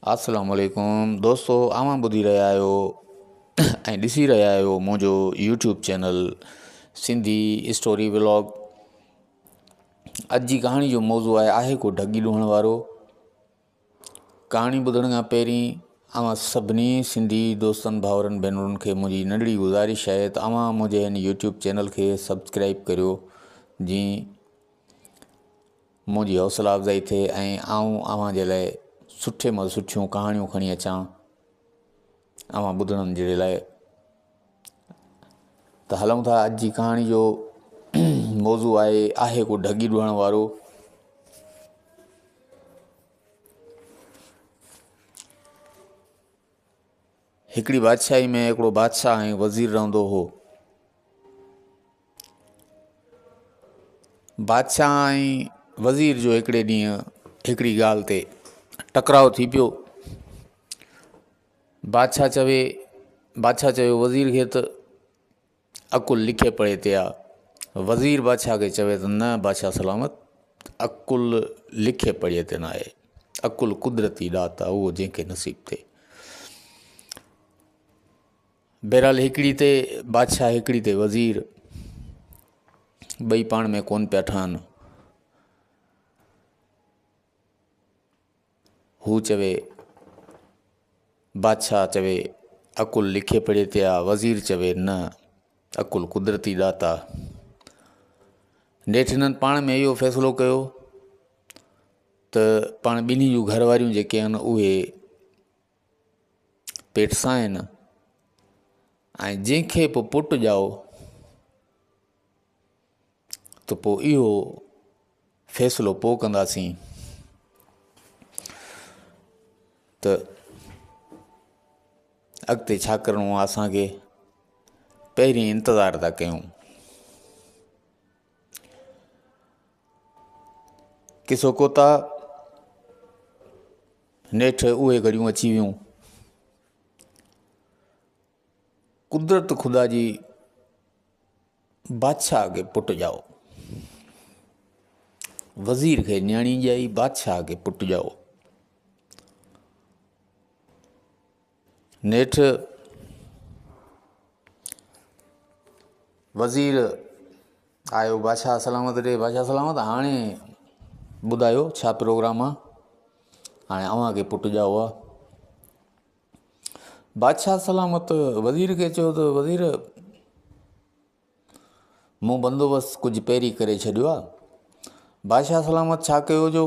अस्सलाम वालेकुम दोस्तों, आवां ॿुधी रहिया आहियो ऐं ॾिसी रहिया आहियो मुंहिंजो YouTube channel Sindhi story vlog. अॼु जी कहाणी जो मौज़ू आहे को ढगी ॾुहण वारो। कहाणी ॿुधण खां पहिरीं अवां सभिनी सिंधी दोस्तनि भाउरनि भेनरुनि खे मुंहिंजी नंढड़ी गुज़ारिश आहे त अवां मुंहिंजे हिन यूट्यूब चैनल खे सब्सक्राइब करियो, जीअं मुंहिंजी हौसला अफ़ज़ाई थिए ऐं आऊं अवां जे लाइ सुठे में सुठियूं कहाणियूं खणी अचां अवां ॿुधण जे लाइ। त हलूं था। अॼु जी कहाणी जो मौज़ू आहे को ढगी ॾुहण वारो। हिकिड़ी बादशाही में हिकिड़ो बादशाह ऐं वज़ीर रहंदो हो। बादशाह ऐं वज़ीर जो हिकिड़े ॾींहुं हिकिड़ी ॻाल्हि ते टकराव थी पियो। बादशाह चयो वज़ीर खे त अकुल लिखे पढ़े ते आहे। वज़ीर बादशाह खे चवे त न बादशाह सलामत, अकुल लिखे पढ़े ते न आहे। अकुल कुदरती ॾात आहे, उहो जंहिंखे नसीब थिए। बहरहाल हिकिड़ी ते बादशाह हिकिड़ी ते वज़ीर, ॿई पाण में कोन पिया ठहनि। हू चवे, बादशाह चवे अकुल लिखे पढ़े ते आहे, वज़ीर चवे न अकुल कुदरती ॾात आहे। नेठि हिननि पाण में इहो फ़ैसिलो कयो त पाण ॿिन्ही जूं घरवारियूं जेके आहिनि उहे पेट सां आहिनि ऐं जंहिंखे पोइ पुटु ॼाओ त पोइ इहो फ़ैसिलो पोइ कंदासीं त अॻिते छा करिणो आहे असांखे, पहिरीं इंतज़ारु था कयूं। किसो कोता नेठि उहे घड़ियूं अची वियूं। कुदरत ख़ुदा जी बादशाह खे पुटु ॼाओ, वज़ीर खे न्याणी ॼाई, बादशाह खे पुटु ॼाओ। नेठि वज़ीर आयो बादशाह सलामत ॾे। बादशाह सलामत, हाणे ॿुधायो छा प्रोग्राम आहे, हाणे अव्हांखे पुटु ॼाओ आहे। बादशाह सलामत वज़ीर खे चयो त वज़ीर, मूं बंदोबस्तु कुझु पहिरीं करे छॾियो आहे। बादशाह सलामत छा कयो जो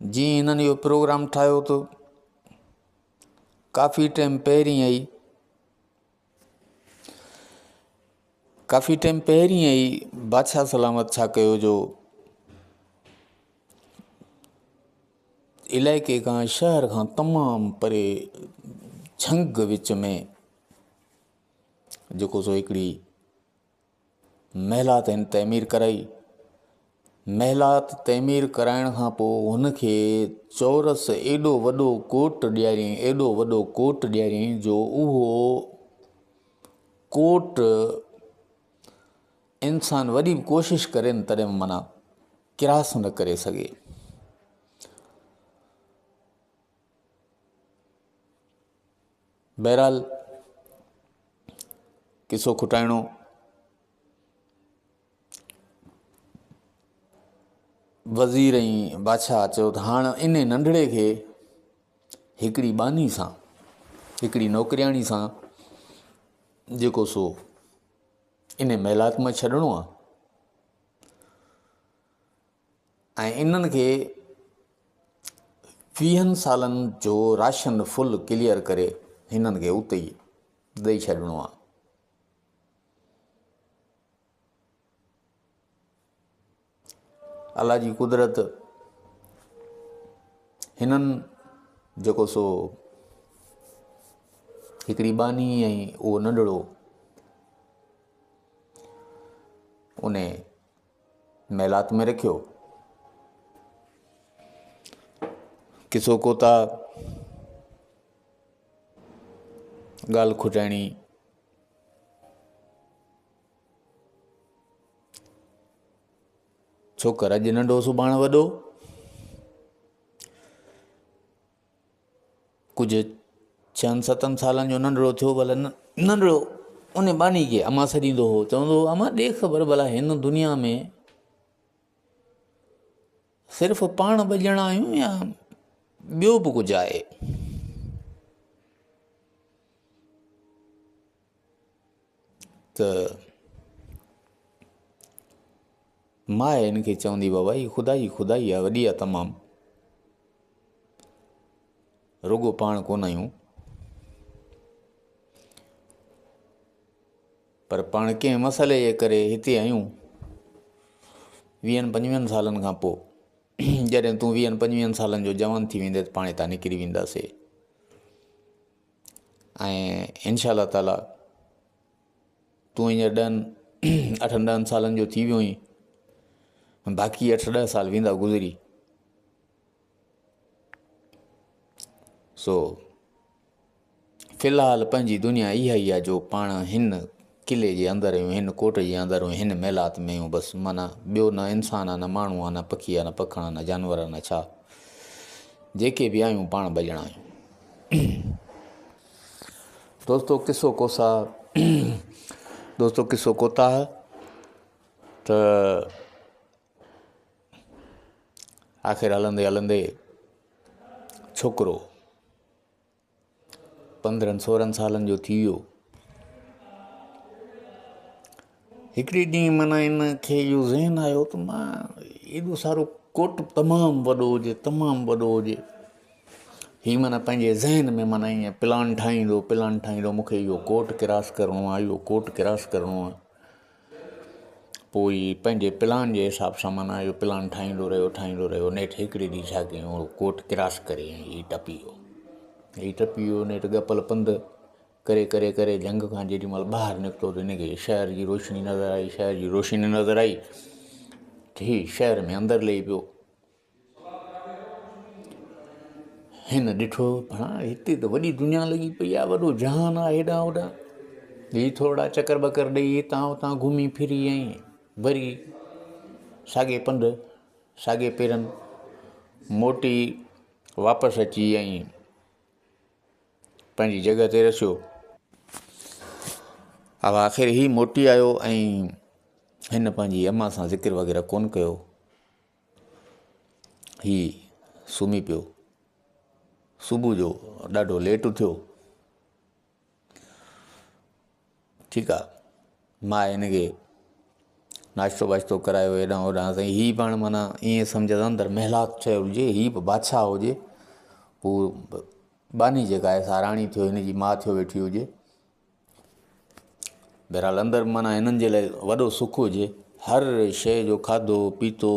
जीअं हिननि इहो प्रोग्राम ठाहियो त काफ़ी टाइम पहिरीं ई बादशाह सलामत छा कयो जो इलाइक़े खां, शहर खां तमामु परे झंग विच में जेको सो हिकिड़ी महिलात आहिनि तइमीर कराई। महिलात तइमीर कराइण खां पोइ हुनखे चौरस एॾो वॾो कोट ॾियारियईं जो उहो कोट इंसानु वॾी बि कोशिशि करे न तॾहिं माना किरास न करे सघे। बहरहाल किसो खुटाइणो वज़ीर ऐं बादशाह चयो त हाणे इन नंढड़े खे हिकिड़ी बानी सां, हिकिड़ी नौकरियाणी सां जेको सो इन महिलात में छॾिणो आहे ऐं इन्हनि खे 20 सालनि जो राशन फुल क्लियर करे हिननि खे उते ई ॾेई छॾिणो आहे। अल्लाह जी कुदरत, हिननि जेको सो हिकिड़ी बानी ऐं उहो नंढड़ो उन महिलात में रखियो। किसो कोता ॻाल्हि खुटाइणी छोकर अॼु नंढो सुभाणे वॾो, कुझु 6-7 सालनि जो नंढड़ो थियो, भला नंढड़ो उन बानी खे अमा सॾींदो हो, चवंदो हो अमा ॾे ख़बर भला हिन दुनिया में सिर्फ़ु पाण ॿ ॼणा आहियूं या ॿियो बि कुझु आहे। त मां हिन खे चवंदी बाबा ही ख़ुदाई ख़ुदाई आहे, वॾी आहे तमामु, रुॻो पाण कोन आहियूं, पर पाण कंहिं मसइले जे करे हिते आहियूं 20-25 सालनि खां पोइ। जॾहिं तूं 20-25 सालनि जो जवान थी वेंदे त पाण हितां निकिरी वेंदासीं, ऐं इनशा अल्लाह ताला तूं हींअर 8-10 सालनि जो थी वियो आहीं, बाक़ी 8-10 साल वेंदा गुज़री। सो फ़िलहालु पंहिंजी दुनिया इहा ई आहे जो पाण हिन किले जे अंदरि आहियूं, हिन कोट जे अंदरि आहियूं, हिन महिलात में आहियूं, बसि। माना ॿियो न इंसान आहे, न माण्हू आहे, न पखी आहे, न पखण आहे, न जानवर आहे, न छा, जेके बि आहियूं पाण ॿ ॼणा आहियूं। दोस्तो किसो कोता है त आख़िर हलंदे हलंदे छोकिरो 15-16 सालनि जो थी वियो। हिकिड़े ॾींहुं माना इन खे इहो ज़हन आयो त मां एॾो सारो कोट तमामु वॾो हुजे, हीअ माना पंहिंजे ज़हन में माना ईअं प्लान ठाहींदो मूंखे इहो कोट क्रॉस करिणो आहे, पोइ पंहिंजे प्लान जे हिसाब सां माना इहो प्लान ठाहींदो रहियो। नेठि हिकिड़े ॾींहुं छा कयूं, कोट क्रॉस करे हीअ टपी वियो, नेठि गपल पंधु करे जंग खां जेॾी महिल ॿाहिरि निकितो त हिनखे शहर जी रोशनी नज़र आई, हीउ शहर में अंदरि लही पियो। हिन ॾिठो हिते त वॾी दुनिया लॻी पई आहे, वॾो जहान आहे, हेॾां होॾां। हीअ थोरा चकर बकर ॾेई हितां हुतां घुमी फिरी ऐं वरी साॻे पंधु साॻे पेरनि मोटी वापसि अची ऐं पंहिंजी जॻह ते रसियो। अब आख़िर ही मोटी आयो ऐं हिन पंहिंजी अम्मा सां ज़िक्र वग़ैरह कोन कयो, ही सुम्ही पियो। सुबुह जो ॾाढो लेट उथियो। ठीकु आहे, मां हिनखे नाश्तो वाश्तो करायो, हेॾां होॾां साईं। हीअ पाण माना ईअं सम्झ त अंदरि महिलात ठहियल हुजे, हीअ बि बादशाह हुजे, हू बानी जेका आहे सा राणी थियो, हिनजी माउ थियो वेठी हुजे। बहरहाल अंदरि माना हिननि जे लाइ वॾो सुख हुजे, हर शइ जो खाधो पीतो।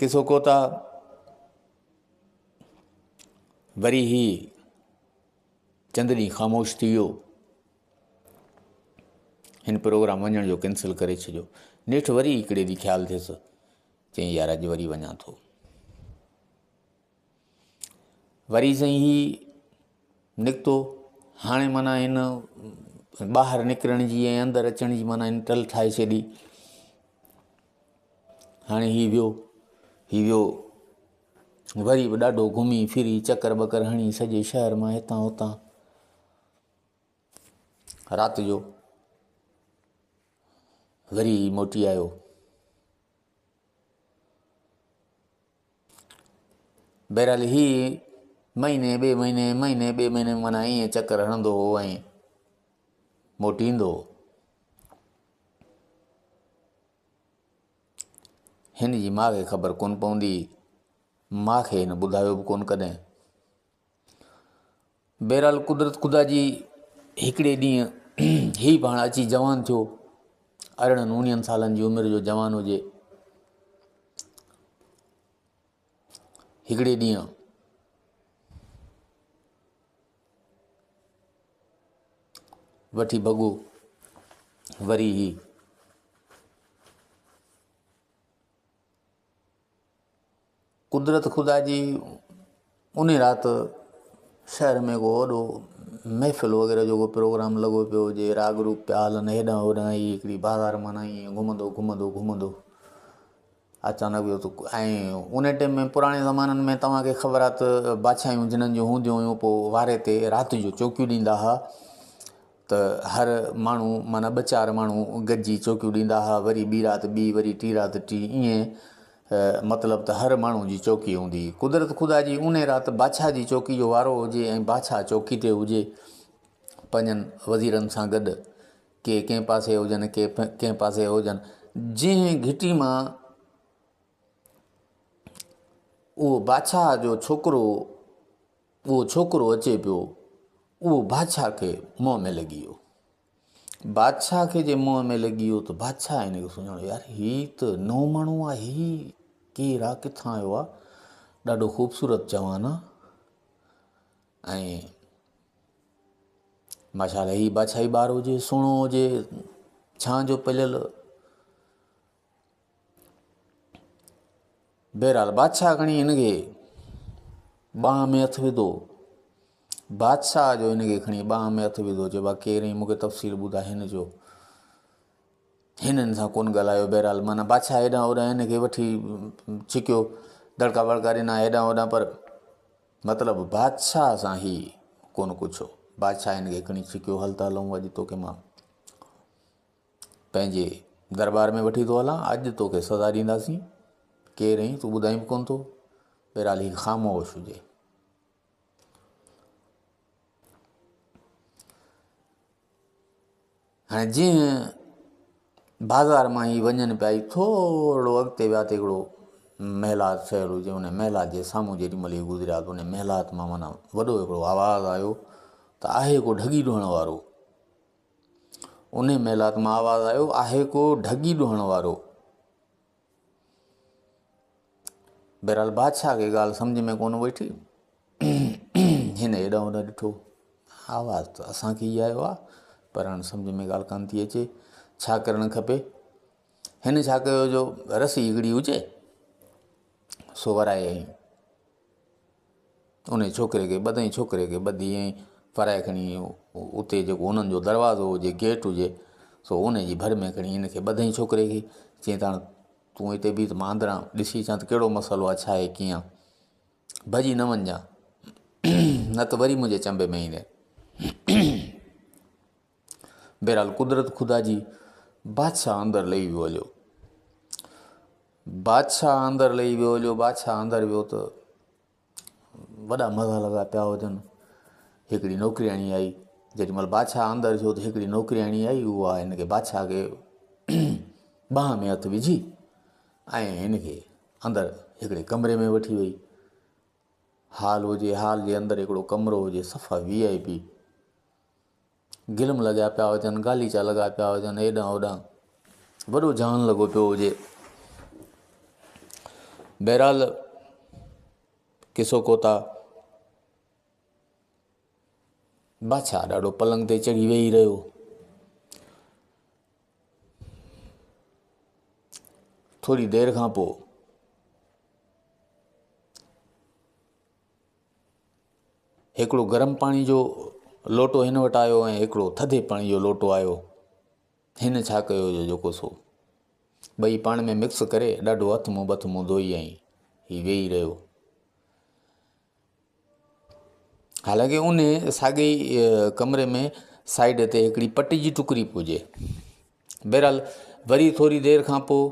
किसो कोता वरी ही चंद ॾींहुं ख़ामोश थी वियो, हिन प्रोग्राम वञण जो कैंसिल करे छॾियो। नेठि वरी हिकिड़े ॾींहुं ख़्यालु थियसि, चई यार अॼु वरी वञा थो। वरी साईं ही निकितो। हाणे माना हिन ॿाहिरि निकिरण जी ऐं अंदरि अचण जी माना हिन टल ठाहे छॾी। हाणे ही वियो वरी बि ॾाढो घुमी फिरी चकर बकर हणी सॼे शहर मां हितां हुतां। राति जो वरी मोटी आयो। बहरहाल ही महीने ॿिए महीने माना ईअं चकर हणंदो हो ऐं मोटी ईंदो हो। हिन जी माउ खे ख़बर कोन पवंदी, माउ खे हिन ॿुधायो बि कोन कॾहिं। बहरहाल कुदरत ख़ुदा जी हिकिड़े ॾींहुं ही पाण अची जवान थियो, 18-19 सालनि जी उमिरि जो जवान हुजे। हिकिड़े ॾींहुं वठी भॻो वरी ही कुदरत ख़ुदा जी उन राति शहर में को वॾो महफ़िल वग़ैरह जो को प्रोग्राम लॻो पियो हुजे, राग रूप पिया हलनि हेॾां होॾां। ही हिकिड़ी बाज़ारि माना ईअं घुमंदो अचानक वियो त ऐं उन टाइम में पुराणे ज़माननि में तव्हांखे ख़बर आहे त बादशाहियूं जिन्हनि जूं हूंदियूं हुयूं पोइ वारे ते राति जो चौकियूं ॾींदा हुआ त हर माण्हू माना 2-4 माण्हू गॾिजी चौकियूं ॾींदा हुआ, वरी ॿी राति ॿी, वरी टी राति टी, ईअं मतिलबु त हर माण्हू जी चौकी हूंदी हुई। कुदरत ख़ुदा जी उन राति बादशाह जी चौकी जो वारो हुजे ऐं बादशाह चौकी ते हुजे पंहिंजनि वज़ीरनि सां गॾु, के कंहिं पासे हुजनि के कंहिं पासे हुजनि, जंहिं घिटी मां उहो बादशाह जो छोकिरो अचे पियो, उहो बादशाह खे मुंहं में लॻी वियो। बादशाह खे जे मुंहं में लॻी वियो त बादशाह हिन खे सुञाणो, यार हीउ त नओं माण्हू आहे, हीउ केरु आहे, किथां आयो आहे, ॾाढो ख़ूबसूरत जवान आहे। ऐं माशाल्लाह हीउ बादशाही ॿार हुजे, सुहिणो हुजे, छां जो पलियल। बहरहाल बादशाह खणी हिन खे बांह में हथु विधो, बादशाह जो हिन खे खणी बांह में हथु विधो, चयो बा केरु मूंखे तफ़सील ॿुधाए। हिन जो हिननि सां कोन ॻाल्हायो। बहरहाल माना बादशाह हेॾां होॾां हिन खे वठी छिकियो, दड़का वड़का ॾिना हेॾां होॾां, पर मतिलबु बादशाह सां ई कोन पुछो। बादशाह हिन खे खणी छिकियो, हल त हलूं, अॼु तोखे मां पंहिंजे दरबार में वठी थो हलां, अॼु तोखे सज़ा ॾींदासीं। केरु आहीं तूं ॿुधाई बि कोन थो। बहरहाल हीउ ख़ामोश हुजे। हाणे जीअं बाज़ार मां ई वञनि पिया, ई थोरो अॻिते विया त हिकिड़ो महिलात ठहियलु हुजे, उन महिलात जे साम्हूं जेॾी महिल ई गुज़रिया त उन महिलात मां माना वॾो हिकिड़ो आवाज़ु आयो त आहे को ढगी ॾुहण वारो। उन महिलात मां आवाज़ु आयो, आहे को ढगी ॾुहण वारो। बहरहाल बादशाह खे ॻाल्हि सम्झ में कोन वेठी। हिन हेॾां होॾां ॾिठो, आवाज़ु त असांखे ई आयो आहे, पर हाणे सम्झ में ॻाल्हि कान थी अचे, छा करणु खपे। हिन छा कयो जो रसी हिकिड़ी हुजे सो वराए उन छोकिरे खे ॿधी ऐं फराए खणी उते जेको उन्हनि जो दरवाज़ो हुजे, गेट हुजे, सो उन जी भर में खणी हिन खे ॿधई छोकिरे खे। चई त हाणे तूं हिते बीह त मां अंदरां ॾिसी अचां त कहिड़ो मसालो आहे, छा आहे, कीअं, भॼी न वञजां, न त वरी मुंहिंजे चंबे में ईंदे। बहरहाल कुदरत ख़ुदा जी बादशाह अंदरि लही वियो हलियो। बादशाह अंदरि वियो त वॾा मज़ा लॻा पिया हुजनि। हिकिड़ी नौकिरियाणी आई, जेॾी महिल बादशाह अंदरि थियो त हिकिड़ी नौकिरियाणी आई, उहा हिन खे बादशाह खे बांह में हथु विझी ऐं हिन खे अंदरि हिकिड़े कमरे में वठी वई। हाल हुजे, हाल जे अंदरि हिकिड़ो कमिरो हुजे, सफ़ा VIP, गिलम लॻा पिया हुजनि, गालीचा लॻा पिया हुजनि, हेॾां होॾां वॾो जान लॻो पियो हुजे। बहरहाल किसो कोता बादशाह ॾाढो पलंग ते चढ़ी वेही रहियो। थोरी देरि खां पोइ हिकिड़ो गरम पाणी जो लोटो हिन वटि आयो ऐं हिकिड़ो थधे पाणी जो लोटो आयो। हिन छा कयो जो जेको सो ॿई पाण में मिक्स करे ॾाढो हथु मुंहुं धोई ऐं हीउ वेही रहियो। हालांकि उन साॻे ई कमरे में साइड ते हिकिड़ी पटी जी टुकड़ी पुॼे। बहरहाल वरी थोरी देरि खां पोइ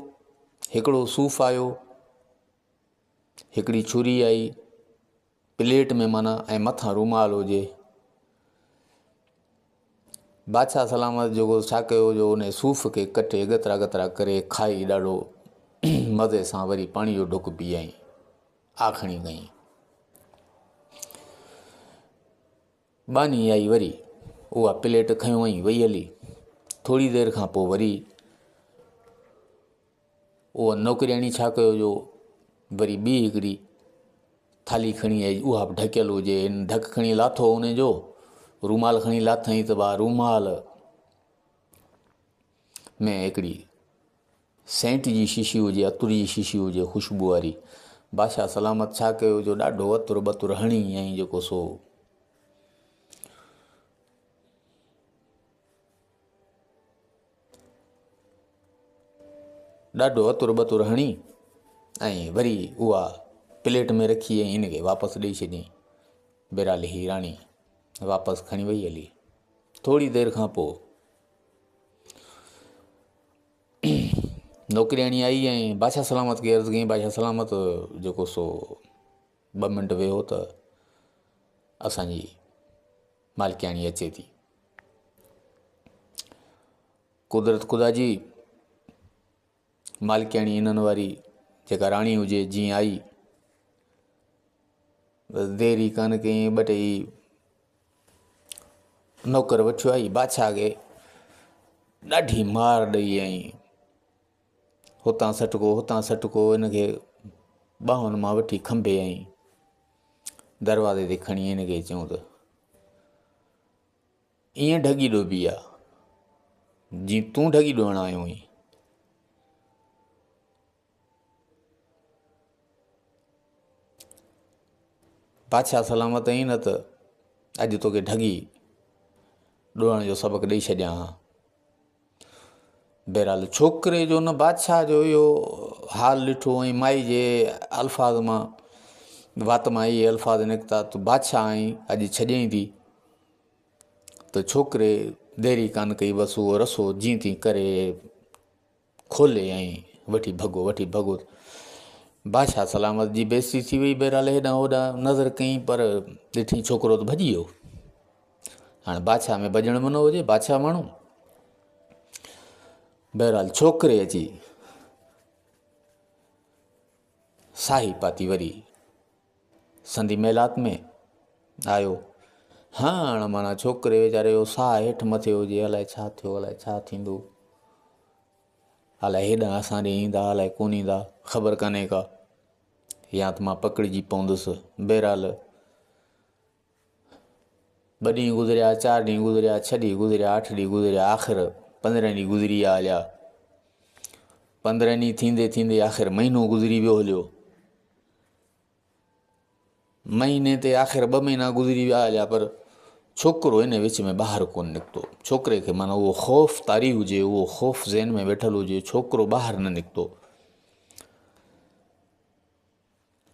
हिकिड़ो सूफ़ आयो, हिकिड़ी छुरी आई प्लेट में माना, ऐं मथां रूमाल हुजे। बादशाह सलामत जेको छा कयो जो उन सूफ़ खे कटे गतरा गतरा करे खाई ॾाढो मज़े सां वरी पाणी जो ढुक पीआई, आखणी कई। बानी आई वरी उहा प्लेट खयों ऐं वई हली। थोरी देरि खां पोइ वरी उहा नौकिरियाणी छा कयो जो वरी ॿी हिकिड़ी थाली खणी आई, उहा बि ढकियल हुजे। ढक खणी लाथो उन जो, रूमाल खणी लाथई त बा रूमाल में हिकिड़ी सेंट जी शीशी हुजे, अतुर जी शीशी हुजे, ख़ुशबू वारी। बादशाह सलामत छा कयो जो ॾाढो अतुर बतुर हणी ऐं जेको सो ॾाढो अतुर बतुर हणी ऐं वरी उहा प्लेट में रखी ऐं हिनखे वापसि ॾेई छॾियईं। बहरहाल ही राणी वापसि खणी वई हली। थोरी देरि खां पोइ नौकिरियाणी आई ऐं बादशाह सलामत खे अर्ज़ु कयईं, बादशाह सलामत जेको सो 2 मिंट वेहो त असांजी मालिकियाणी अचे थी। कुदरत ख़ुदा जी मालिकियाणी इन्हनि वारी जेका राणी हुजे जीअं आई, देरी कान कयईं, 2 टे नौकर वठियो आई, बादशाह खे ॾाढी मार ॾई ऐं हुतां सटको हिनखे ॿाहुनि मां वठी खंभे ऐं दरवाज़े ते खणी हिनखे चयूं त ईअं ढगी ॾोबी आहे जीअं तूं ढगी ॾोअण आयो हुई। बादशाह सलामत ई न त अॼु तोखे ढगी ॾोअण जो सबक़ु ॾेई छॾियां हा। बहरहाल छोकिरे जो न बादशाह जो इहो हाल ॾिठो ऐं माई जे अल्फाज़ मां वात मां इहे अल्फाज़ निकिता त बादशाह आई अॼु छॾियईं थी। त छोकिरे देरी कान कई, बसि उहो रसो जीअं तीअं करे खोले ऐं वठी भॻो। बादशाह सलामत जी बेइज़ती थी वई। बहरहाल हेॾां होॾां नज़र कयईं पर ॾिठी छोकिरो त भॼी वियो। हाणे बादशाह में भॼण में न हुजे, बादशाह माण्हू। बहरहाल छोकिरे अची साही पाती वरी संधी महिलात में आयो। हाणे माना छोकिरे वीचारे जो साह हेठि मथे हुजे, अलाए छा थियो, अलाए छा थींदो, अलाए हेॾां असां ॾे ईंदा, अलाए कोन ईंदा, ख़बर कान्हे का, या त मां पकड़िजी पवंदुसि। बहरहाल 2 ॾींहं गुज़रिया, 4 ॾींहं गुज़रिया, 6 ॾींहं गुज़रिया, 8 ॾींहं गुज़रिया, आख़िर 15 ॾींहं गुज़री विया हलिया। 15 ॾींहं थींदे थींदे आख़िर महीनो गुज़री वियो हलियो। महीने ते आख़िर 2 महीना गुज़री विया हलिया, पर छोकिरो हिन विच में ॿाहिरि कोन निकितो। छोकिरे खे माना उहो ख़ौफ़ तारी हुजे, उहो ख़ौफ़ ज़हन में वेठल हुजे, छोकिरो ॿाहिरि न निकितो।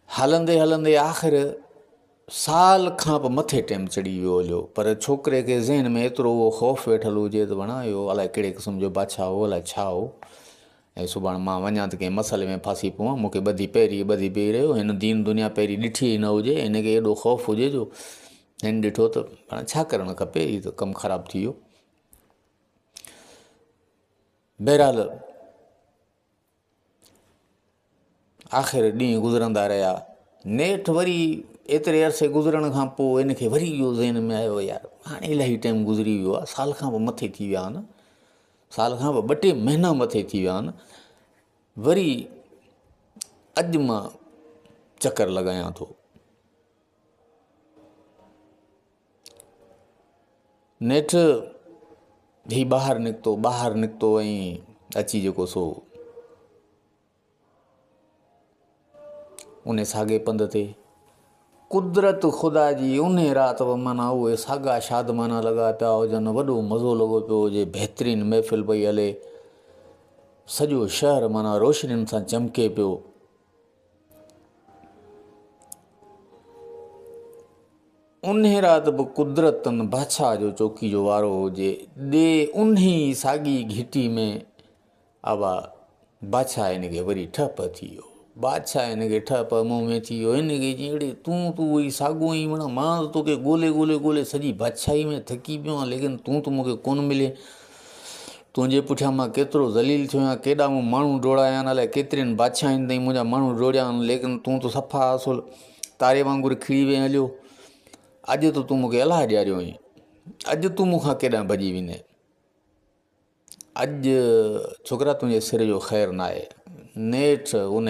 हलंदे हलंदे आख़िर साल खां पोइ मथे टाइम चढ़ी वियो हलियो, पर छोकिरे खे ज़हन में एतिरो उहो ख़ौफ़ वेठल हुजे त वणा इहो अलाए कहिड़े क़िस्म जो बादशाह हो, अलाए छा हो, ऐं सुभाणे मां वञा त कंहिं मसइले में फासी पवां, मूंखे ॿधी पेई रहियो, हिन दीन दुनिया पहिरीं ॾिठी ई न हुजे, हिनखे एॾो ख़ौफ़ हुजे जो हिन ॾिठो त पाण छा करणु खपे, हीअ त कमु ख़राबु थी वियो। बहरहाल आख़िर ॾींहं गुज़रंदा रहिया। नेठि वरी एतिरे अरसे गुज़रण खां पोइ हिनखे वरी इहो ज़हन में आयो, यार हाणे इलाही टाइम गुज़री वियो आहे, साल खां पोइ मथे थी विया आहिनि, साल खां पोइ 2 टे महीना मथे थी विया आहिनि, वरी अॼु मां चकर लॻायां थो। नेठि ही ॿाहिरि निकितो ऐं अची जेको सो उन साॻे पंध ते कुदरत ख़ुदा जी उन राति माना उहे साॻा शादमाना लॻा पिया हुजनि, वॾो मज़ो लॻो पियो हुजे, बहितरीनु महफ़िल पई हले, सॼो शहर माना रोशनियुनि सां चमके पियो। उन राति बि कुदरतनि बादशाह जो चौकी जो वारो हुजे ॾे उन साॻी घिटी में आवा बादशाह हिनखे वरी ठप थी वियो। बादशाह हिनखे ठप मुंहं में थी वियो। हिनखे जहिड़े तूं ई साॻियो ई वण, मां तोखे ॻोल्हे सॼी बादशाही में थकी पियो आहियां, लेकिन तूं मूंखे कोन मिले। तुंहिंजे पुठियां मां केतिरो ज़लील थियो आहियां, केॾा मूं माण्हू डोड़ाया आहिनि, अलाए केतिरनि बादशाहनि ताईं मुंहिंजा माण्हू डोड़िया आहिनि, लेकिन तूं त सफ़ा असुल तारे वांगुरु खिड़ी वे हलियो। अॼु त तूं मूंखे अलाह ॾियारियो हुई, अॼु तूं मूंखां केॾांहुं भॼी वेंदे, अॼु छोकिरा तुंहिंजे सिर जो ख़ैरु न आहे। नेठि उन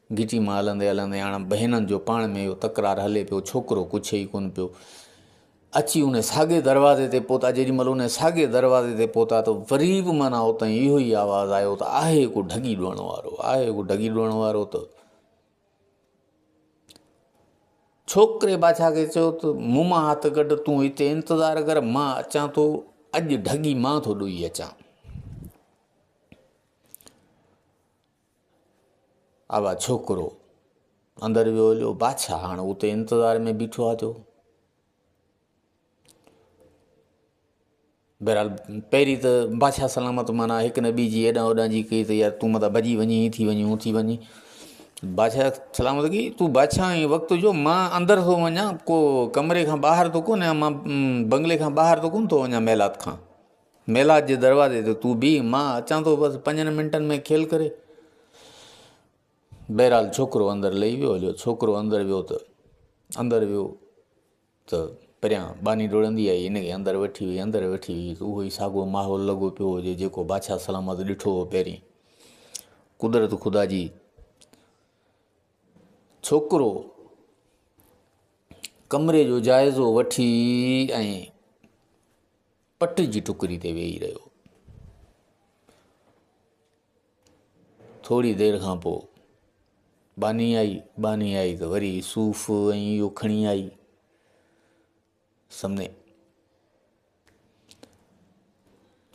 घिटी मां हलंदे हाणे बहिननि जो पाण में इहो तकरार हले पियो, छोकिरो कुझु ई कोन पियो। अची उन साॻे दरवाज़े ते पहुता, जेॾीमहिल उन साॻे दरवाज़े ते पहुता त वरी बि माना उतां इहो ई आवाज़ु आयो त आहे को ढगी ॾुअण वारो। त छोकिरे बादशाह खे चयो त मूं मां हथु कढ, तूं हिते इंतज़ारु कर, मां अचां थो, अॼु ढगी मां थो ॾोई अचां। आवा छोकिरो अंदरि वियो हलियो। बादशाह हाणे उते इंतज़ार में बीठो आहे थियो। बहरहाल पहिरीं त बादशाह सलामत माना हिकु न ॿी जी हेॾां होॾां जी कई त यार तूं मथां भॼी वञी, हीअं थी वञी, हूअं थी वञी। बादशाह सलामत की तूं बादशाह ऐं वक़्तु जो, मां अंदरि थो वञा, को कमरे खां ॿाहिरि थो कोन, मां बंगले खां ॿाहिरि थो कोन थो वञा महिलात खां। महिलात जे दरवाज़े ते तूं बीह, मां अचां थो बसि 5 मिंटनि में खेल करे। बहरहाल छोकिरो अंदरि लही वियो हलियो। छोकिरो अंदरि वियो त परियां बानी डोड़ंदी आई, हिनखे अंदरि वठी वई, अंदरि वठी वई त उहो ई साॻियो माहौल लॻो पियो हुजे जेको बादशाह सलामत ॾिठो हो पहिरीं। कुदरत ख़ुदा जी। छोकिरो कमरे जो जाइज़ो वठी ऐं पट जी टुकड़ी ते वेही रहियो। थोरी देरि खां पोइ बानी आई त वरी सूफ़ ऐं इहो खणी आई सामने।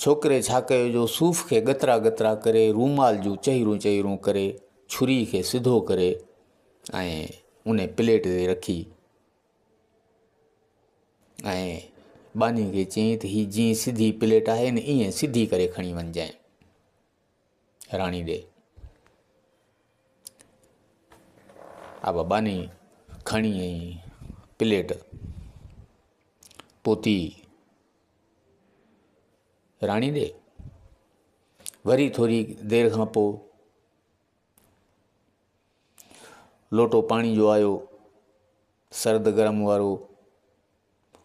छोकिरे छा कयो जो सूफ़ खे गतरा गतरा करे, रूमाल जूं चहिरूं चहिरूं करे, छुरी खे सिधो करे ऐं उन प्लेट ते रखी ऐं बानी खे चयईं त हीअ जीअं सिधी प्लेट आहे न, ईअं सिधी करे खणी वञजांइ राणी ॾे। अब बानी खणी ऐं प्लेट पोती राणी ॾे। वरी थोरी देरि खां पोइ लोटो पाणी जो आयो, सर्द गरम वारो,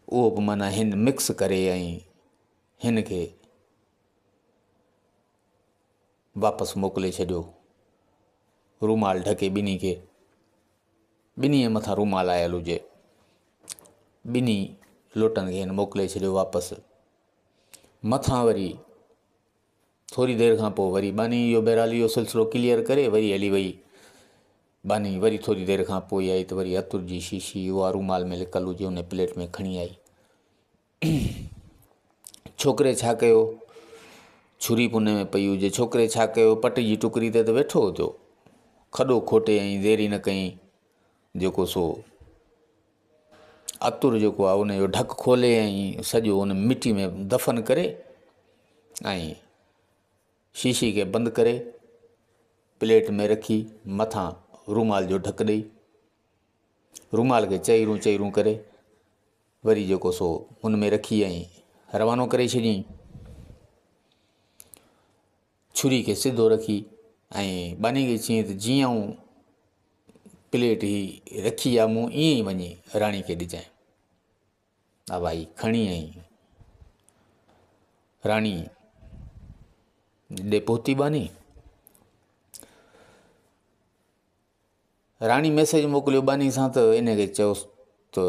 उहो बि माना हिन मिक्स करे ऐं हिन खे वापसि मोकिले छॾियो। रूमाल ढके ॿिन्ही खे, ॿिन्ही जे मथां रूमाल आयल हुजे, ॿिन्ही लोटनि खे हिन मोकिले छॾियो वापसि। मथां वरी थोरी देरि खां पोइ वरी बानी इहो बहरहाल इहो सिलसिलो क्लियर करे वरी हली वई। बानी वरी थोरी देरि खां पोइ आई त वरी अतुर जी शीशी उहा रूमाल में लिकल हुजे उन प्लेट में खणी आई। छोकिरे छा कयो, छुरी पुने में पई हुजे, छोकिरे छा कयो, पट जी टुकड़ी ते त वेठो थियो, खॾो खोटे ऐं देरी न कई, जेको सो अतुर जेको आहे उन जो ढक खोले ऐं सॼो उन मिटी में दफ़न करे ऐं शीशी खे बंदि करे प्लेट में रखी, मथां रूमाल जो ढक ॾेई, रूमाल खे चहिरूं चहिरूं करे वरी जेको सो हुन में रखी ऐं रवानो करे छॾियईं। छुरी खे सिधो रखी ऐं बानी खे चयईं त जीअं आऊं प्लेट ही रखी आहे मूं ईअं ई वञी राणी खे ॾिजांइ। हा भाई खणी आई राणी ॾे पहुती बानी। राणी मैसेज मोकिलियो बानी सां त इनखे चयोसि त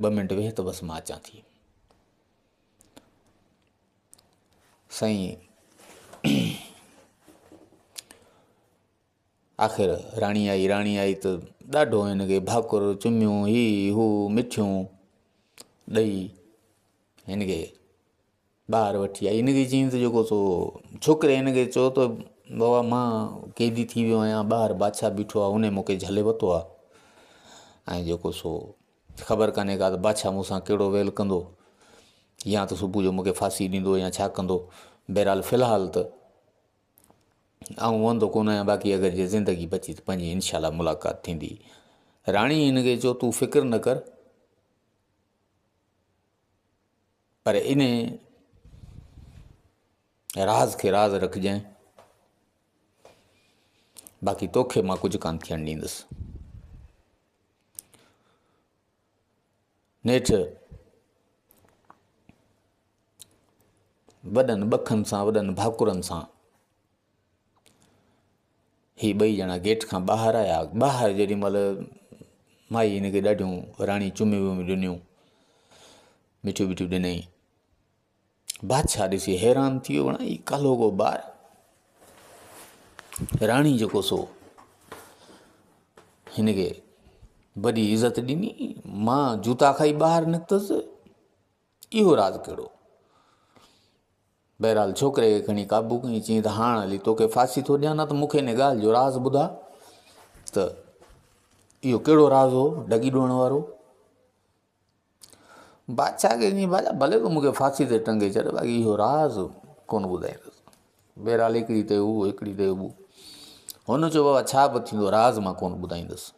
2 मिंट वेह त बसि मां अचां थी। साईं आख़िर राणी आई त ॾाढो हिनखे भाकुर चुमियूं ही हू मिठियूं ॾेई हिनखे ॿाहिरि वठी आई। हिनखे चयईं त जेको सो छोकिरे हिनखे चयो त बाबा मां क़ैदी थी वियो आहियां, ॿाहिरि बादशाह बीठो आहे, उन मूंखे झले वरितो आहे ऐं जेको सो ख़बर कान्हे का त बादशाह मूंसां कहिड़ो वेल कंदो, या त सुबुह जो मूंखे फांसी ॾींदो या छा कंदो। बहरहाल फ़िलहाल त आऊं वहंदो कोन आहियां, बाक़ी अगरि जे ज़िंदगी बची त पंहिंजी इनशाला मुलाक़ात थींदी। राणी हिनखे चयो तूं फ़िक्र न कर, पर इन राज़ खे राज़ रखजांइ, बाक़ी तोखे मां कुझु कान थियणु ॾींदुसि। नेठि वॾनि ॿखनि सां, वॾनि भाकुरनि सां ही 2 ॼणा गेट खां ॿाहिरि आया। ॿाहिरि जेॾी महिल माई हिनखे ॾाढियूं राणी चुमियूं वुमियूं ॾिनियूं, मिठियूं मिठियूं ॾिनई। बादशाह ॾिसी हैरान थी वियो, ही कालो को ॿार। राणी जेको सो हिनखे वॾी इज़त ॾिनी, मां जूता खाई ॿाहिरि निकितसि, इहो राज़ कहिड़ो। बहरहाल छोकिरे खे खणी काबू कई, चई त हाणे हली तोखे फांसी थो ॾियां, न त मूंखे हिन ॻाल्हि जो राज़ ॿुधा त इहो कहिड़ो राज़ हो ढगी ॾुअण वारो। बादशाह खे चई बाजा भले तूं मूंखे फांसी ते टंगे छॾ, बाक़ी इहो राज़ कोन ॿुधाईंदुसि। बहरहाल हिकिड़ी ते हू हिकिड़ी ते हू, हुन चयो बाबा छा बि थींदो राज़ मां कोन ॿुधाईंदुसि,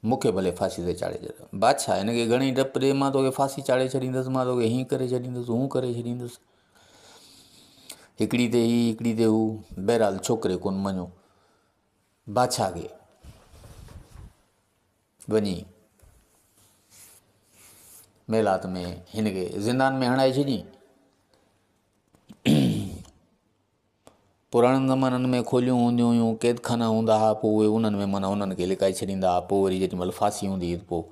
मूंखे भले फांसी ते चाढ़े छॾ। बादशाह हिनखे घणेई डपु ॾे, मां तोखे फांसी चाढ़े छॾींदुसि, मां तोखे हीअं करे छॾींदुसि, हूअं करे छॾींदुसि, हिकिड़ी ते ही हिकिड़ी ते हू। बहरहाल छोकिरे कोन मञो। बादशाह खे वञी महिलात में हिनखे ज़िंदान में हणाए छॾी। पुराणनि ज़माननि में खोलियूं हूंदियूं हुयूं, क़ैद खाना हूंदा हुआ, पोइ उहे उन्हनि में माना उन्हनि खे लिकाए छॾींदा हुआ। पोइ वरी जेॾी महिल फांसी हूंदी हुई त पोइ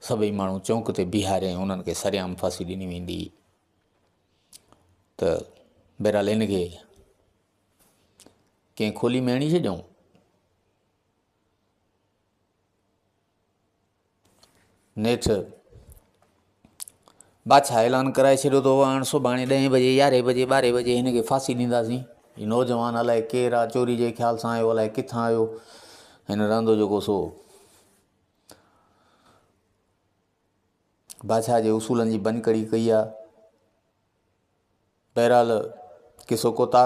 सभई माण्हू चौंक ते बीहारे उन्हनि खे सरेआम फांसी ॾिनी वेंदी हुई। त बहरहाल हिनखे कंहिं खोली में हणी छॾियऊं। नेठि बादशाह ऐलान कराए छॾियो त हाणे सुभाणे 10 बजे 11 बजे 12 बजे हिनखे फांसी ॾींदासीं। हीउ नौजवान अलाए केरु आहे, चोरी जे ख़्याल सां आयो, अलाए किथां आयो, हिन रहंदो जेको सो बादशाह जे उसूलनि जी बनकड़ी कई आहे। बहरहाल किसो कोता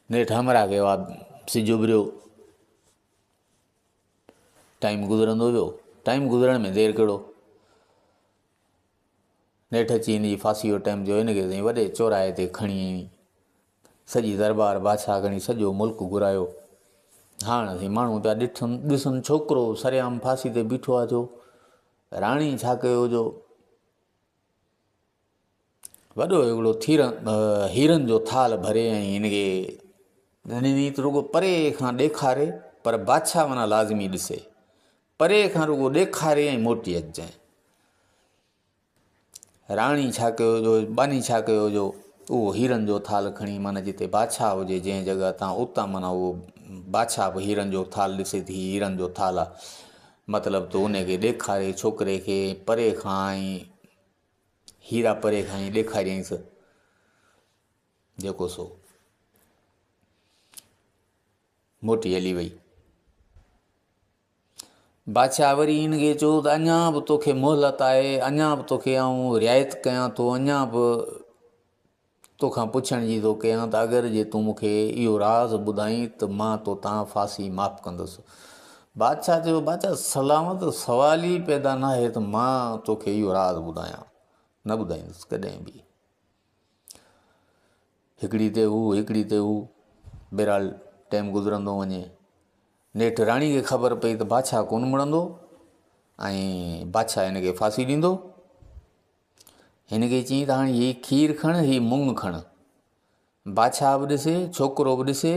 नेठि हमरा कयो आहे, सिज उभरियो, टाइम गुज़रंदो वियो। टाइम गुज़रण में देरि कहिड़ो, नेठि अची हिनजी फांसी जो टाइम थियो। हिनखे साईं वॾे चौराहे ते खणी सॼी दरबार बादशाह खणी सॼो मुल्क घुरायो। हाणे साईं माण्हू पिया ॾिसनि छोकिरो सरेआम फांसी ते बीठो आहे जो, राणी छा कयो जो, वॾो हिकिड़ो हीरनि जो थाल भरे ऐं हिनखे ॾिनी त रुॻो परे खां ॾेखारे, पर बादशाह माना लाज़मी ॾिसे, परे खां रुॻो ॾेखारे ऐं मोटी अचिजांइ। राणी छा कयो जो, बानी छा कयो जो, उहो हीरनि जो थाल खणी माना जिते बादशाह हुजे जंहिं जॻह तां उतां माना उहो बादशाह बि हीरनि जो थाल ॾिसे थी, हीरनि जो थाल आहे, मतिलबु त उनखे ॾेखारे छोकिरे खे परे खां ऐं हीरा परे खां ई ॾेखारियईंसि जेको सो मोटी हली वई। बादशाह वरी हिनखे चयो त अञा बि तोखे मोहलत आहे, अञा बि तोखे आऊं रिआयत कयां थो, अञा बि तोखां पुछण जी थो कयां त अगरि जे तूं मूंखे इहो राज़ ॿुधाई त मां तो तां फांसी माफ़ कंदुसि। बादशाह चयो बादशाह सलामत, सवाल ई पैदा न आहे त मां तोखे इहो राज़ ॿुधायां, न ॿुधाईंदुसि कॾहिं बि। हिकिड़ी ते हू हिकिड़ी ते हू, बहरहाल टाइम गुज़रंदो वञे। नेठि राणी खे ख़बर पई त बादशाह कोन मुड़ंदो ऐं बादशाह हिनखे फांसी ॾींदो। हिनखे चई त हाणे हीअ खीर खण, हीअ मुङ खण। बादशाह बि ॾिसे, छोकिरो बि ॾिसे,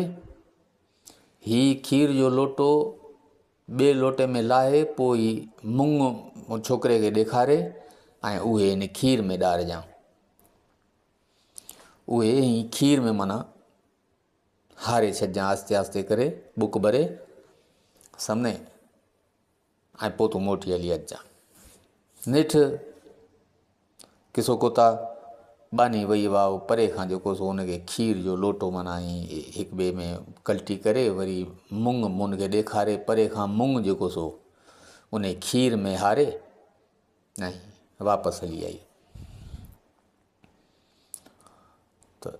हीअ खीर जो लोटो ॿिए लोटे में लाहे, पोइ ही मुङ छोकिरे खे ॾेखारे ऐं उहे हिन खीर में ॾारजां। उहे ही खीर में माना हारे छॾिजांइ आस्ते आस्ते करे, बुक भरे सम्झे, ऐं पोइ तूं मोटी हली अचिजांइ। नेठि किसो कोता बानी वई वाह परे खां जेको सो हुनखे खीर जो लोटो माना हिक ॿिए में कल्टी करे वरी मुङ हुनखे ॾेखारे, परे खां मुङ जेको सो उन खीर में हारे ऐं वापसि हली आई। त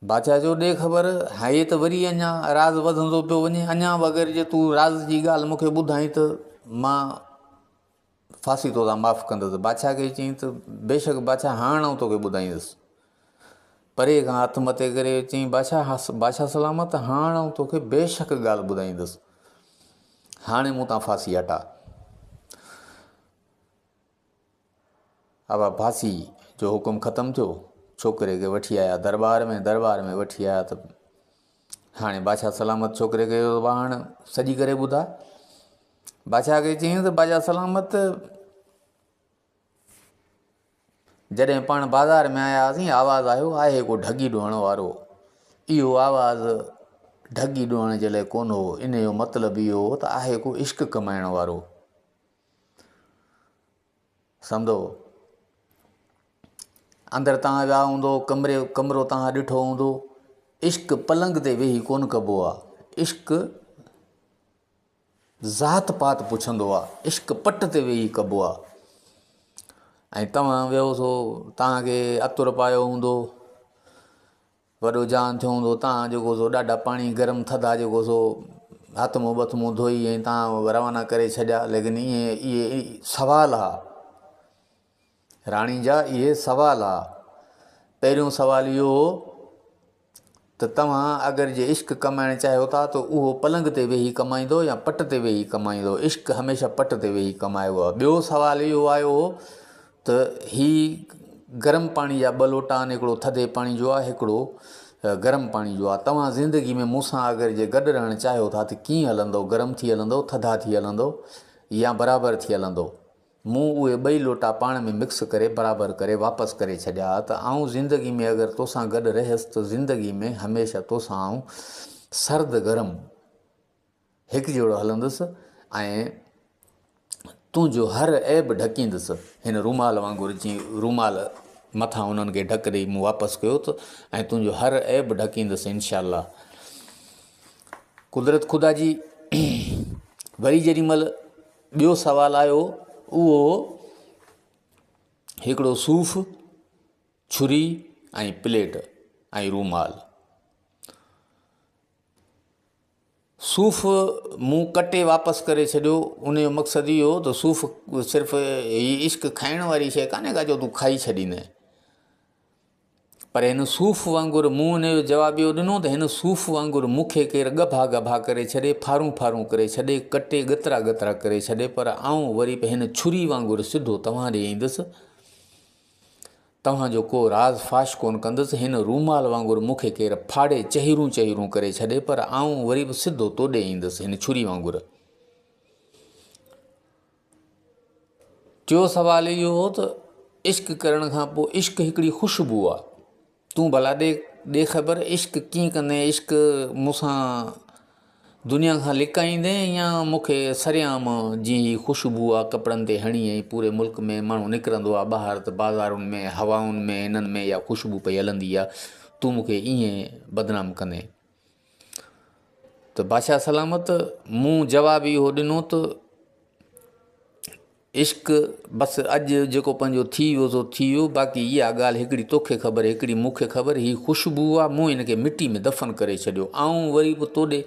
बादशाह जो ॾे ख़बर, हाणे त वरी अञा राज़ वधंदो पियो वञे, अञा बि अगरि जे तूं राज़ जी ॻाल्हि मूंखे ॿुधाई त मां फांसी तोसां माफ़ु कंदुसि। बादशाह खे चई त बेशक बादशाह हाणे आऊं तोखे ॿुधाईंदुसि। परे खां हथु मथे करे चई बादशाह सलामत, हाणे आऊं तोखे बेशक ॻाल्हि ॿुधाईंदुसि, हाणे मूं तां फांसी हटा। अब फांसी जो हुकुम ख़तमु थियो, छोकिरे खे वठी आया दरबार में वठी आया त हाणे बादशाह सलामत छोकिरे खे हाणे सॼी करे ॿुधा। बादशाह खे चयईं त बादशाह सलामत, जॾहिं पाण बाज़ार में आया हुआसीं आवाज़ु आयो आहे को ढगी ॾुअण वारो। इहो आवाज़ु ढगी ॾुअण जे लाइ कोन हो, इन जो मतिलबु इहो हो त आहे को इश्क कमाइण वारो। सम्झो, अंदरि तव्हां विया हूंदो, कमिरो तव्हां ॾिठो हूंदो, इश्क पलंग ते वेही कोन कबो आहे, इश्क ज़ात पात पुछंदो आहे, इश्क पट ते वेही कबो आहे। ऐं तव्हां वियो सो, तव्हांखे अतुर पायो हूंदो, वॾो जान थियो हूंदो, तव्हां जेको सो ॾाढा पाणी गरम थधा जेको सो हथ मुंहुं बथ मुंहुं धोई ऐं तव्हां रवाना करे छॾिया। लेकिन इहे सवाल आहे राणी जा, इहे सवाल आहे। पहिरियों सवाल इहो हो त तव्हां अगरि जे इश्क कमाइणु चाहियो था त उहो पलंग ते वेही कमाईंदो या पट ते वेही कमाईंदो। इश्क हमेशह पट ते वेही कमाइबो आहे। ॿियो सवाल इहो आयो हो त ही गरम पाणी जा 2 लोटा आहिनि, हिकिड़ो थधे पाणी जो आहे, हिकिड़ो गरम पाणी जो आहे। तव्हां ज़िंदगी में मूंसां अगरि जे गॾु रहणु चाहियो था त कीअं हलंदो, गरम थी हलंदो, थधा थी हलंदो या बराबरि थी हलंदो। मूं उहे 2 लोटा पाण में मिक्स करे बराबरि करे वापसि करे छॾिया त आउं ज़िंदगी में अगरि तोसां गॾु रहियसि त ज़िंदगी में हमेशह तोसां आउं सर्द गरम हिकु जहिड़ो हलंदुसि ऐं तुंहिंजो हर ऐब ढकींदुसि। हिन रूमाल वांगुरु जीअं रूमाल मथां उन्हनि खे ढक ॾेई मूं वापसि कयो त ऐं तुंहिंजो हर ऐब ढकींदुसि इंशाअल्लाह। कुदरत ख़ुदा जी। वरी जेॾीमहिल ॿियो सवालु आयो, उहो हिकिड़ो सूफ़, छुरी ऐं प्लेट ऐं रूमाल। सूफ़ मूं कटे वापसि करे छॾियो। उन जो मक़सदु इहो हो त सूफ़ सिर्फ़ु ही इश्क खाइण वारी शइ कान्हे का जो तूं खाई छॾींदे, पर हिन सूफ़ वांगुरु मूं हुन जो जवाबु इहो ॾिनो त हिन सूफ़ वांगुरु मूंखे केरु ॻभा ॻभा करे छॾे, फारूं फारूं करे छॾे, कटे गतरा गतरा करे छॾे, पर आउं वरी बि हिन छुरी वांगुरु सिधो तव्हां ॾे ईंदुसि, तव्हांजो को राज़ फाश कोन कंदुसि। हिन रूमाल वांगुरु मूंखे केरु फाड़े चहिरूं चहिरूं करे छॾे, पर आउं वरी बि सिधो तोॾे ईंदुसि हिन छुरी वांगुरु। टियों सवाल इहो हो त इश्क करण खां पोइ इश्क हिकिड़ी ख़ुशबू आहे। तूं भला ॾे ख़बर इश्क कीअं कंदे, इश्क मूंसां दुनिया खां लिकाईंदे या मूंखे सरियाम जीअं ही ख़ुशबू आहे कपिड़नि ते हणी ऐं पूरे मुल्क में माण्हू निकिरंदो आहे ॿाहिरि त बाज़ारुनि में हवाउनि में इन्हनि में इहा ख़ुशबू पई हलंदी आहे, तूं मूंखे ईअं बदनाम कंदे। त बादशाह सलामत मूं जवाबु इहो ॾिनो त इश्क बसि अॼु जेको पंहिंजो थी वियो सो थी वियो, बाक़ी इहा ॻाल्हि हिकिड़ी तोखे ख़बर, हिकिड़ी मूंखे ख़बर, ही ख़ुशबू आहे, मूं हिनखे मिटी में दफ़न करे छॾियो। ऐं वरी बि तोॾे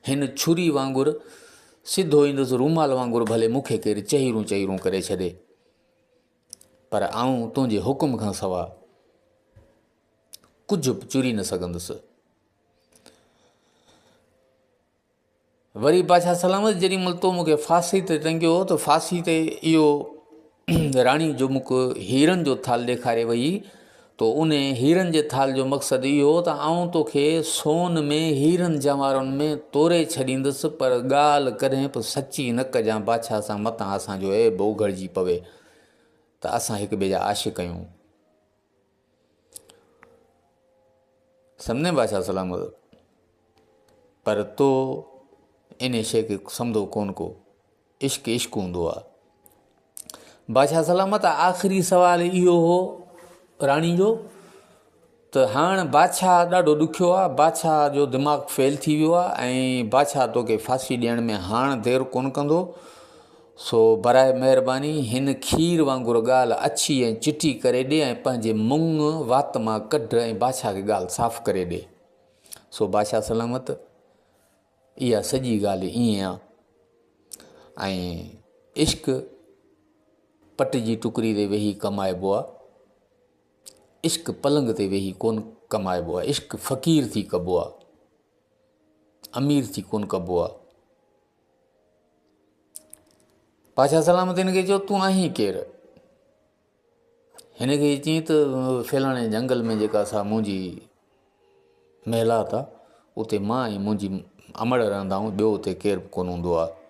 हिन छुरी वांगुरु सिधो ईंदुसि, रूमाल वांगुरु भले मूंखे केरु चहिरूं चहिरूं करे छॾे, पर आउं तुंहिंजे हुकुम खां सवाइ कुझु बि चुरी न सघंदुसि। वरी बादशाह सलामत जेॾीमहिल तो मूंखे फांसी ते टंगियो त फांसी ते इहो राणी जो मूंखे हीरनि जो थाल ॾेखारे वई, तो उन हीरनि जे थाल जो मक़सदु इहो त आउं तोखे सोन में हीरनि जवाहरनि में तोरे छॾींदुसि, पर ॻाल्हि कॾहिं बि सची न कजां बादशाह सां मथां असांजो ऐब उघड़जी पवे त असां हिक ॿिए जा आशिक़ आहियूं। सम्झे बादशाह सलामत, पर तो इन शइ खे सम्झो कोन को, इश्क इश्क हूंदो आहे। बादशाह सलामत आख़िरी सवाल इहो हो राणी जो त हाणे बादशाह ॾाढो ॾुखियो आहे, बादशाह जो दिमाग़ु फेल थी वियो आहे ऐं बादशाह तोखे फांसी ॾियण में हाणे देरि कोन कंदो, सो बराए महिरबानी हिन खीर वांगुरु ॻाल्हि अछी ऐं चिटी करे ॾे ऐं पंहिंजे मुंहुं वात मां कढ ऐं बादशाह खे ॻाल्हि साफ़ु करे ॾे। सो बादशाह सलामत इहा सॼी ॻाल्हि ईअं आहे। ऐं इश्क पट जी टुकड़ी ते वेही कमाइबो आहे, इश्क पलंग ते वेही कोन कमाइबो आहे। इश्क फ़क़ीर थी कबो आहे, अमीर थी कोन कबो आहे। बादशाह सलामत हिन खे चयो तूं आहीं केरु? हिन खे चई त फलाणे जंगल में जेका सा मुंहिंजी महिलात आहे उते मां ऐं मुंहिंजी अमड़ रहंदा आहियूं, ॿियो उते केरु कोन हूंदो आहे।